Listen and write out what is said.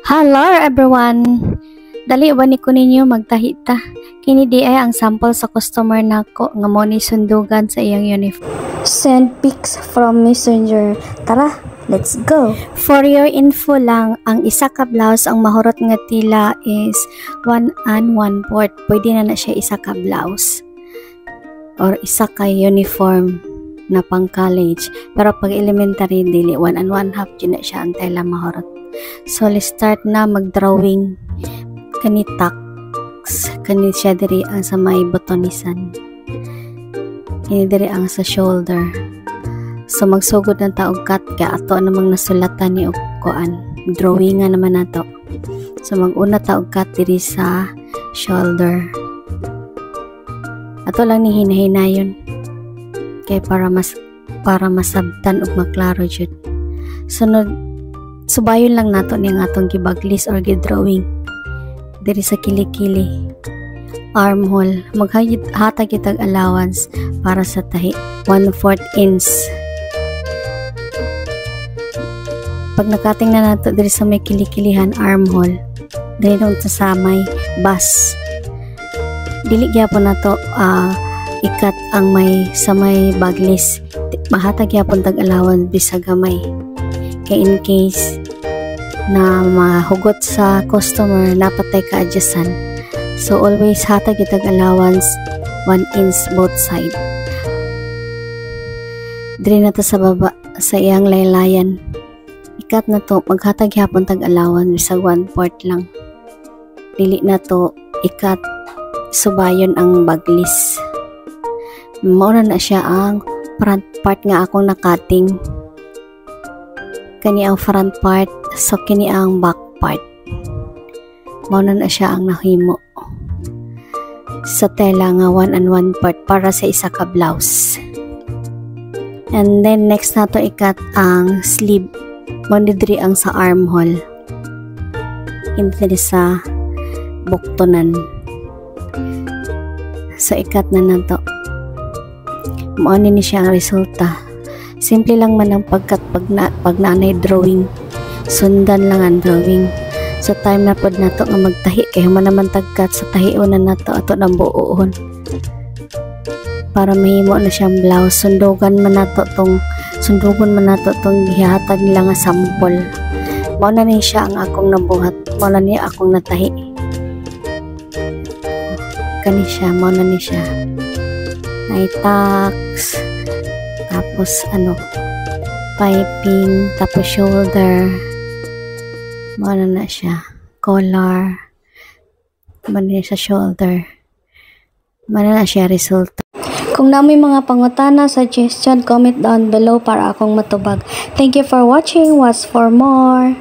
Hello everyone! Dali ba ni ko ninyo magtahita? Kini di ay ang sample sa customer nako nga mo ni sundugan sa iyang uniform. Send pics from Messenger. Tara, let's go! For your info lang, ang isa ka blouse ang mahurot nga tila is 1 and 1/4. Pwede na siya isa ka blouse or isa ka uniform na pang college. Pero pag elementary dili 1 and 1/2 yun na siya ang tela mahurot. So let's start na mag-drawing kani tax kani siya diri ang sa may botonisan, kini diri ang sa shoulder. So magsugod ng taog cut ka ato namang nasulatan ni kuan drawingan naman nato. So mag-una taog cut diri sa shoulder, ato lang ni hinahinayon kay para masabtan ug maklaro jud. Sunod subayon lang nato ni ang atong gibaglis or gidrawing diri sa kilikili armhole. Maghatag kitag allowance para sa tahi 1/4 inch. Pag nakating na nato diri sa may kilikilihan armhole diri nung sa may bus, dili gyapon nato ikat ang may sa may baglis. Mahatag gyapon tag allowance bisag gamay kay in case na mahugot sa customer napatay ka adjustan. So always hatag itag allowance 1 inch both side. Diri na to sa baba sa iyang laylayan, ikat na to maghatag hapon tag allowance bisag 1/4 lang. Dili na to ikat subayon ang baglis. Mauna na siya ang front part nga akong nakating. Kani ang front part, so kini ang back part. Mauna na siya ang nahimo sa tela nga 1 and 1/4 para sa isa ka blouse. And then next nato ikat ang sleeve. Manidri ang sa armhole, hindi sa buktonan. So ikat na nato. Mauna ni siya ang resulta. Simple lang man ang pagkat pag nanay drawing. Sundan lang ang drawing. Sa time na pod nato nga magtahi kay man naman tagkat sa tahion na nato ato nang buuhon. Para mahimo na siyang blouse, sundugan man nato tong gihatag nila nga sample. Mao na ni siya ang akong nabuhat. Mao na ni akong natahi. Kani siya, mao na ni siya. Ay tax. Tapos piping, tapos shoulder, mana na siya, collar, mana na siya shoulder, mana na siya resulta. Kung namoy mga pangutana, suggestion, comment down below para akong matubag. Thank you for watching. Watch for more.